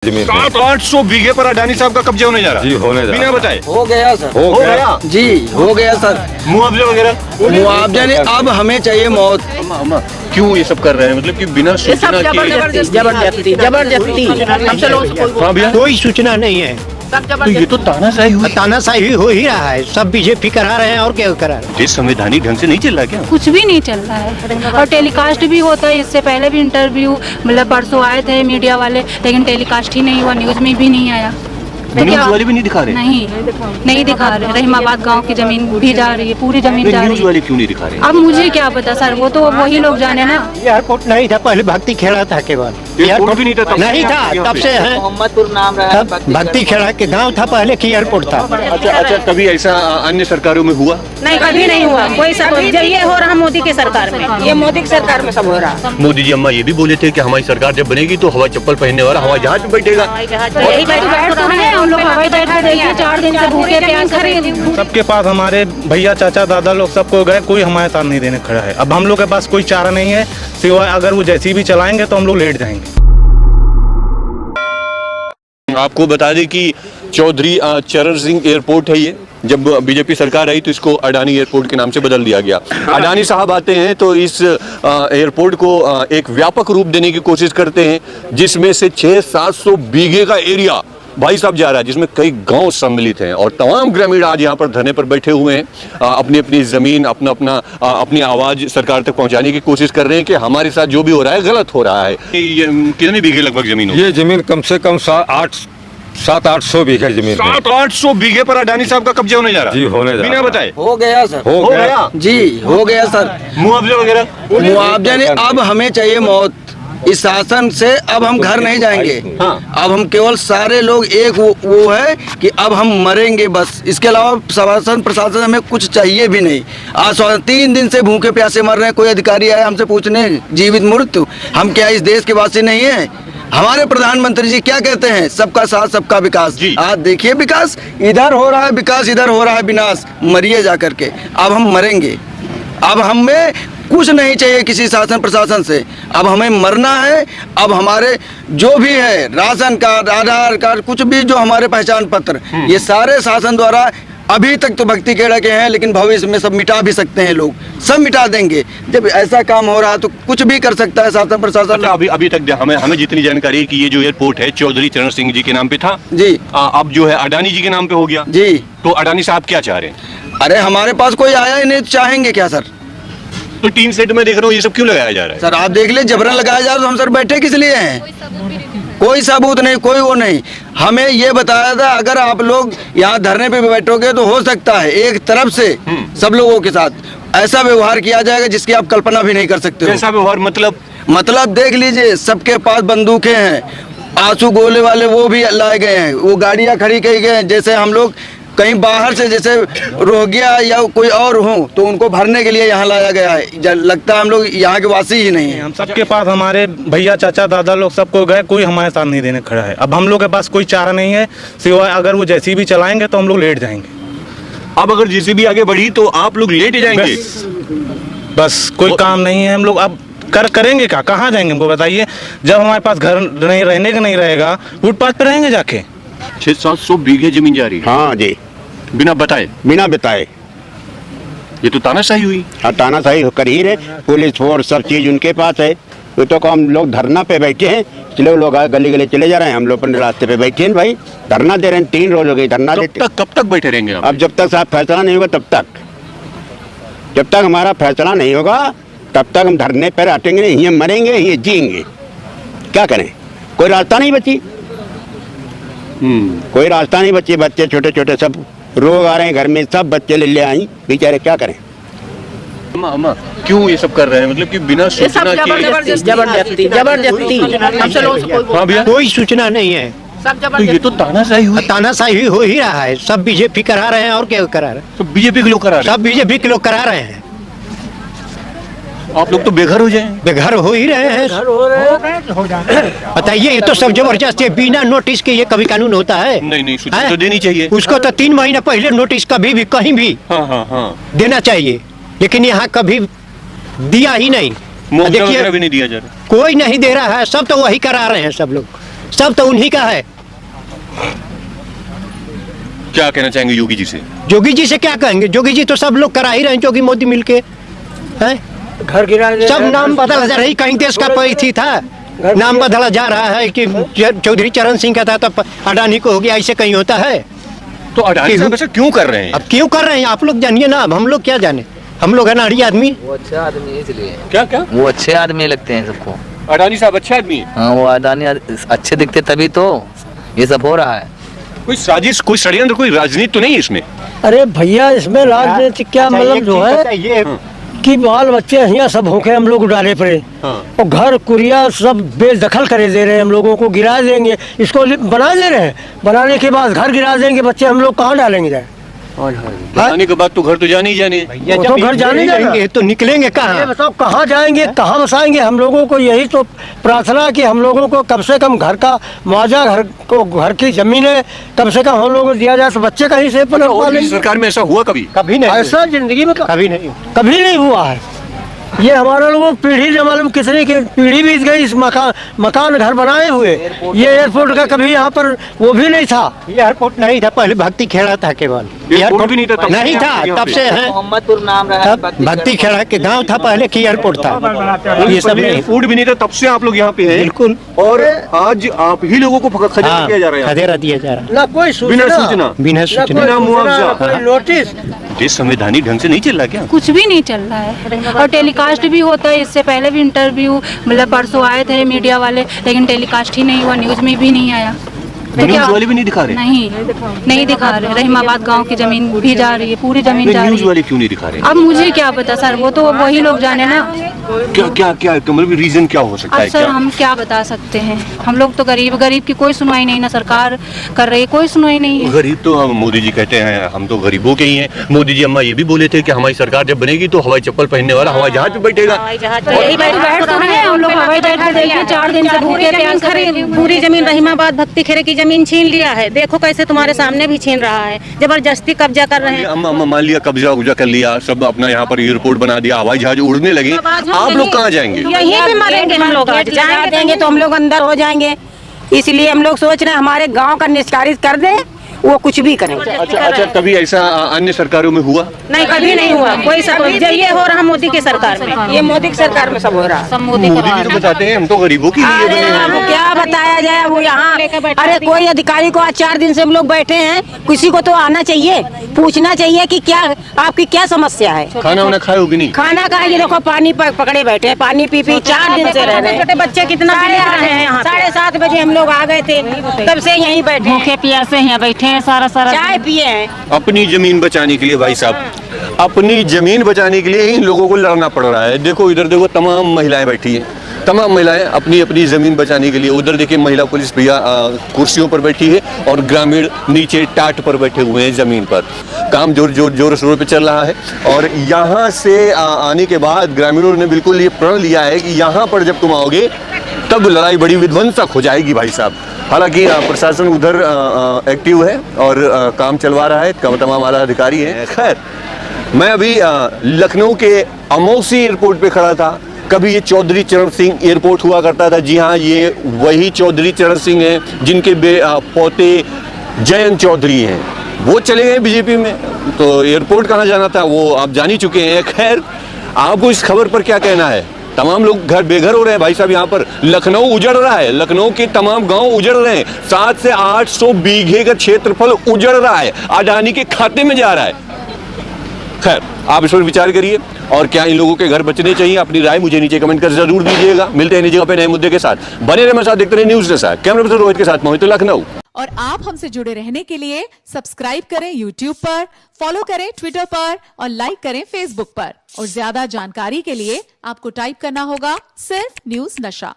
जमीन 700-800 बीघे पर अडानी साहब का कब्जा होने जा रहा है। जी होने जा रहा बिना बताए हो गया सर, हो गया जी हो गया सर। मुआवजा वगैरह मुआवजा नहीं, अब हमें चाहिए मौत। क्यों ये सब कर रहे हैं? मतलब कि बिना सूचना के जबरदस्ती हमसे लोग हाँ भैया, कोई सूचना नहीं है। तो ये तो तानाशाही हुई। तानाशाही हो ही रहा है, सब बीजेपी करा रहे हैं और क्या करा रहे हैं। देश संवैधानिक ढंग से नहीं चल रहा क्या? कुछ भी नहीं चल रहा है और टेलीकास्ट भी होता है। इससे पहले भी इंटरव्यू मतलब परसों आए थे मीडिया वाले, लेकिन टेलीकास्ट ही नहीं हुआ, न्यूज में भी नहीं आया। न्यूज वाले भी नहीं दिखा रहे? नहीं दिखा रहे। रहीमाबाद गांव की जमीन भी जा रही है, पूरी जमीन जा न्यूज रही है। वाले क्यों नहीं दिखा रहे? अब मुझे क्या पता सर, वो तो वही लोग जाने ना। एयरपोर्ट नहीं था पहले, भक्ति खेड़ा था केवल। एयरपोर्ट भी नहीं था तब? नहीं था, तब से है। मोहम्मदपुर नाम रहा तब भक्ति खेड़ा के गांव था पहले की एयरपोर्ट था। अच्छा, कभी ऐसा अन्य सरकारों में हुआ? नहीं, कभी नहीं हुआ कोई सब। जब ये हो रहा मोदी की सरकार में, ये मोदी की सरकार में सब हो रहा। मोदी जी अम्मा ये भी बोले थे कि हमारी सरकार जब बनेगी तो हवाई चप्पल पहनने वाला हवाई जहाज में बैठेगा। यही बैठ तो रहे हैं हम लोग, हवाई जहाज में देखिए 4 दिन से भूखे प्यास खड़े। सबके पास हमारे भैया चाचा दादा लोग सबको गए, कोई हमारे साथ नहीं देने खड़ा है। अब हम लोग के पास कोई चारा नहीं है सिवाय अगर वो जैसी भी चलाएंगे तो हम लोग लेट जाएंगे। आपको बता दें कि चौधरी चरण सिंह एयरपोर्ट है ये। जब बीजेपी सरकार आई तो इसको अडानी एयरपोर्ट के नाम से बदल दिया गया। अडानी साहब आते हैं तो इस एयरपोर्ट को एक व्यापक रूप देने की कोशिश करते हैं, जिसमें से 600-700 बीघे का एरिया भाई साहब जा रहा है, जिसमें कई गांव सम्मिलित हैं और तमाम ग्रामीण आज यहाँ पर धरने पर बैठे हुए हैं। अपनी अपनी ज़मीन अपनी आवाज़ सरकार तक पहुँचाने की कोशिश कर रहे हैं कि हमारे साथ जो भी हो रहा है गलत हो रहा है। ये कितने बीघे लगभग जमीन होगी? ये जमीन कम से कम 700-800 बीघे जमीन है। 700-800 बीघे पर अडानी साहब का कब्जा होने जा रहा है। जी होने जा रहा बिना है। बताए हो गया सर, हो गया जी हो गया सर। मुआवजा वगैरह मुआवजा नहीं, अब हमें चाहिए मौत। इस शासन से अब हम घर नहीं जाएंगे। हाँ। अब हम केवल सारे लोग एक वो है कि अब हम मरेंगे बस। इसके अलावा शासन प्रशासन हमें कुछ चाहिए भी नहीं। आज 3 दिन से भूखे प्यासे मर रहे हैं। कोई अधिकारी आया हमसे पूछने जीवित मृत्यु, हम क्या इस देश के वासी नहीं है? हमारे प्रधानमंत्री जी क्या कहते हैं? सबका साथ सबका विकास। आज देखिए विकास इधर हो रहा है, विकास इधर हो रहा है, विनाश। मरिए जा करके, अब हम मरेंगे। अब हमें कुछ नहीं चाहिए किसी शासन प्रशासन से, अब हमें मरना है। अब हमारे जो भी है राशन कार्ड, आधार कार्ड, कुछ भी जो हमारे पहचान पत्र, ये सारे शासन द्वारा अभी तक तो भक्ति खेड़ा के हैं, लेकिन भविष्य में सब मिटा भी सकते हैं लोग, सब मिटा देंगे। जब ऐसा काम हो रहा है तो कुछ भी कर सकता है शासन प्रशासन। अच्छा, अभी तक हमें जितनी जानकारी है कि ये जो एयरपोर्ट है चौधरी चरण सिंह जी के नाम पे था जी, अब जो है अडानी जी के नाम पे हो गया जी। तो अडानी साहब क्या चाह रहे हैं? अरे हमारे पास कोई आया ही नहीं, चाहेंगे क्या सर? तो टीम सेट में देख रहा हूँ ये सब क्यों लगाया जा रहा है? सर आप देख ले, जबरन लगाया जा रहा, तो हम सर बैठे किस लिए हैं? कोई सबूत नहीं, कोई वो नहीं। हमें ये बताया था अगर आप लोग यहाँ धरने पे बैठोगे तो हो सकता है एक तरफ से सब लोगों के साथ ऐसा व्यवहार किया जाएगा जिसकी आप कल्पना भी नहीं कर सकते हो। ऐसा व्यवहार मतलब देख लीजिए, सबके पास बंदूकें हैं, आंसू गोले वाले वो भी लाए गए हैं, वो गाड़ियाँ खड़ी की गई हैं। जैसे हम लोग कहीं बाहर से जैसे रोहिंग्या या कोई और हो तो उनको भरने के लिए यहाँ लाया गया है। लगता है हम लोग यहाँ के वासी ही नहीं है। हम सबके पास हमारे भैया चाचा दादा लोग सबको गए, कोई हमारे साथ नहीं देने खड़ा है। अब हम लोग के पास कोई चारा नहीं है सिवाय अगर वो जैसी भी चलाएंगे तो हम लोग लेट जाएंगे। अब अगर जैसे भी आगे बढ़ी तो आप लोग लेट जाएंगे? बस कोई काम नहीं है। हम लोग अब करेंगे क्या, कहाँ जाएंगे हमको बताइए? जब हमारे पास घर नहीं रहने का नहीं रहेगा, फुटपाथ पे रहेंगे जाके। 600-700 बीघे जमीन जा रही है हाँ जी, बिना बताए? बिना बताए। ये तो तानाशाही हुई। हाँ, तानाशाही कर ही रहे। पुलिस फोर्स सब चीज उनके पास है। तो हम लोग धरना पे बैठे हैं, चलो लोग गली गली चले जा रहे हैं, हम लोग अपने रास्ते पे बैठे हैं भाई, धरना दे रहे हैं। 3 रोज हो गए धरना देते। कब तक बैठे रहेंगे आप? अब जब तक साहब फैसला नहीं होगा तब तक, जब तक हमारा फैसला नहीं होगा तब तक हम धरने पर हटेंगे नहीं। ये मरेंगे, ये जिएंगे, क्या करें? कोई रास्ता नहीं बची, कोई रास्ता नहीं बची। बच्चे छोटे छोटे सब रोग आ रहे हैं घर में, सब बच्चे ले आई बेचारे, क्या करें? अम्मा क्यों ये सब कर रहे हैं? मतलब कि बिना सूचना के जबरदस्ती हमसे लोग हाँ भैया, कोई सूचना नहीं है। तो ये तो तानाशाही हुई। तानाशाही हो ही रहा है, सब बीजेपी करा रहे हैं और क्या करा रहे हैं। तो बीजेपी के लोग करा रहे हैं? सब बीजेपी के लोग करा रहे हैं। आप लोग तो बेघर हो जाएं। बेघर हो ही रहे हैं। बताइए, ये तो सब जबरदस्ती है, बिना नोटिस के ये कभी कानून होता है? नहीं, सूचना तो देनी चाहिए। उसको तो 3 महीना पहले नोटिस कभी भी कहीं भी हाँ देना चाहिए, लेकिन यहाँ कभी दिया ही नहीं। मुआवजा वगैरह भी नहीं दिया जा रहा। कोई नहीं दे रहा है, सब तो वही करा रहे हैं सब लोग। सब तो उन्हीं का है। क्या कहना चाहेंगे योगी जी से? योगी जी से क्या कहेंगे? योगी जी तो सब लोग करा ही रहे हैं, योगी मोदी मिलके हैं। घर गिरा सब नाम बदला जा रहा है, कहीं देश का परिथी था, नाम बदला जा रहा है कि चौधरी चरण सिंह का था तब अडानी को हो गया, ऐसे कहीं होता है? तो अडानी साहब ऐसा क्यों कर रहे हैं? अब क्यों कर रहे हैं आप लोग जानिए ना, अब हम लोग क्या जाने, हम लोग अनाड़ी आदमी। वो अच्छे आदमी इसलिए क्या वो अच्छे आदमी लगते हैं सबको। अडानी साहब अच्छे आदमी है? हाँ, वो अडानी अच्छे दिखते तभी तो ये सब हो रहा है। कोई साजिश, कोई षड्यंत्र, कोई राजनीति तो नहीं है इसमें? अरे भैया इसमें राजनीति क्या, मतलब जो है ये कि बाल बच्चे यहाँ सब होके हम लोग डाले पड़े और घर कुरिया सब बेदखल करे दे रहे हैं, हम लोगों को गिरा देंगे, इसको बना दे रहे हैं, बनाने के बाद घर गिरा देंगे, बच्चे हम लोग कहाँ डालेंगे जाए? बनाने के बाद तो घर तो जाने ही जाने, तो घर जाने जाएंगे तो निकलेंगे ये कहाँ? बताओ कहाँ जाएंगे, कहाँ बसाएंगे? हम लोगों को यही तो प्रार्थना कि हम लोगों को कम से कम घर का मुआवजा, घर की जमीनें कम से कम हम लोगों को दिया जाए तो बच्चे कहीं से और सरकार में ऐसा हुआ कभी? कभी नहीं, ऐसा जिंदगी में कभी नहीं, कभी नहीं हुआ है। ये हमारा लोगों पीढ़ी न मालूम कितने की पीढ़ी बीत गई इस मकान घर बनाए हुए। ये एयरपोर्ट का कभी यहाँ पर वो भी नहीं था, एयरपोर्ट नहीं था, पहले भक्ति खेड़ा था, केवल एयरपोर्ट भी नहीं था तब? नहीं था, तब से है मोहम्मदपुर नाम रहा, भक्ति खेड़ा के गांव था पहले की एयरपोर्ट था, ये सब नहीं। एयरपोर्ट भी नहीं था, तब से आप लोग यहाँ पे हैं। बिल्कुल। और आज आप ही लोगों को खदेड़ा किया जा रहा है? खदेड़ा दिया जा रहा है, ना कोई बिना सूचना, बिना सूचना, बिना मुआवजा, कोई नोटिस। देश संवैधानिक ढंग से नहीं चल रहा क्या? कुछ भी नहीं चल रहा है और टेलीकास्ट भी होता है। इससे पहले भी इंटरव्यू मतलब परसों आए थे मीडिया वाले, लेकिन टेलीकास्ट ही नहीं हुआ, न्यूज में भी नहीं आया। तो न्यूज वाले भी नहीं दिखा रहे? नहीं दिखा रहे। रहीमाबाद गांव की जमीन भी जा रही है, पूरी जमीन जा रही न्यूज है। वाले क्यों नहीं दिखा रहे? अब मुझे क्या पता सर, वो तो वही लोग जाने ना। क्या क्या क्या मतलब रीजन क्या हो सकता अब है? सर हम क्या बता सकते हैं, हम लोग तो गरीब की कोई सुनवाई नहीं, ना सरकार कर रही, कोई सुनवाई नहीं है। गरीब तो हम मोदी जी कहते हैं, हम तो गरीबों के ही हैं। मोदी जी अम्मा ये भी बोले थे कि हमारी सरकार जब बनेगी तो हवाई चप्पल पहनने वाला हवाई जहाज पे बैठेगा। हम लोग हवाई जहाज पे देखिए 4 दिन से भूखे प्यासे, पूरी जमीन रहीमाबाद भक्ति खेरे की जमीन छीन लिया है। देखो कैसे तुम्हारे सामने भी छीन रहा है, जबरदस्ती कब्जा कर रहे हैं। अम्मा मान लिया कब्जा कर लिया, सब अपना यहाँ पर एयरपोर्ट बना दिया, हवाई जहाज उड़ने लगे, आप लोग कहाँ जाएंगे? यहीं पे मरेंगे हम लोग, जला देंगे तो हम लोग अंदर हो जाएंगे, इसलिए हम लोग सोच रहे हैं हमारे गांव का निष्कासित कर दें, वो कुछ भी करेंगे। अच्छा, कभी ऐसा अन्य सरकारों में हुआ? नहीं, कभी नहीं हुआ कोई सब। ये हो रहा मोदी की सरकार में, ये मोदी की सरकार में सब हो रहा है। सब मोदी मोदी जी तो बताते हैं हम तो गरीबों के लिए बने हैं। अब क्या बताया जाए, वो यहाँ अरे कोई अधिकारी को आज 4 दिन से हम लोग बैठे हैं, किसी को तो आना चाहिए, पूछना चाहिए कि क्या आपकी क्या समस्या है। खाना वाना खाए होगी नहीं? खाना का ये देखो पानी पकड़े बैठे हैं, पानी पी 4 दिन से रह रहे हैं। छोटे बच्चे कितना रहे हैं यहाँ। 7:30 बजे हम लोग आ गए थे, तब से यहीं बैठे हैं। भूखे प्यासे यहाँ बैठे हैं, सारा चाय पिए हैं। अपनी जमीन बचाने के लिए भाई साहब, अपनी जमीन बचाने के लिए इन लोगों को लड़ना पड़ रहा है। देखो इधर देखो, तमाम महिलाएं बैठी हैं, तमाम महिलाएं अपनी अपनी जमीन बचाने के लिए। उधर देखिए महिला पुलिस भैया कुर्सियों पर बैठी है और ग्रामीण नीचे टाट पर बैठे हुए हैं जमीन पर। काम जोर शोर पे चल रहा है और यहाँ से आने के बाद ग्रामीणों ने बिल्कुल ये प्रण लिया है कि यहाँ पर जब तुम आओगे तब लड़ाई बड़ी विध्वंसक हो जाएगी भाई साहब। हालांकि प्रशासन उधर एक्टिव है और काम चलवा रहा है, तमाम आला अधिकारी हैं। खैर, मैं अभी लखनऊ के अमौसी एयरपोर्ट पे खड़ा था। कभी ये चौधरी चरण सिंह एयरपोर्ट हुआ करता था। जी हाँ, ये वही चौधरी चरण सिंह हैं जिनके पोते जयंत चौधरी हैं। वो चले गए बीजेपी में, तो एयरपोर्ट कहाँ जाना था वो आप जान ही चुके हैं। खैर, आपको इस खबर पर क्या कहना है? तमाम लोग घर बेघर हो रहे हैं भाई साहब। यहाँ पर लखनऊ उजड़ रहा है, लखनऊ के तमाम गांव उजड़ रहे हैं। 700 से 800 बीघे का क्षेत्रफल उजड़ रहा है, अडानी के खाते में जा रहा है। खैर, आप इस पर विचार करिए और क्या इन लोगों के घर बचने चाहिए? अपनी राय मुझे नीचे कमेंट कर जरूर दीजिएगा। मिलते हैं नई जगह पे नए मुद्दे के साथ। बने रहे मेरे साथ, देखते रहे news desk. Camera person Rohit के साथ मोहित, लखनऊ। और आप हमसे जुड़े रहने के लिए सब्सक्राइब करें YouTube पर, फॉलो करें Twitter पर और लाइक करें Facebook पर। और ज्यादा जानकारी के लिए आपको टाइप करना होगा सिर्फ न्यूज़ नशा।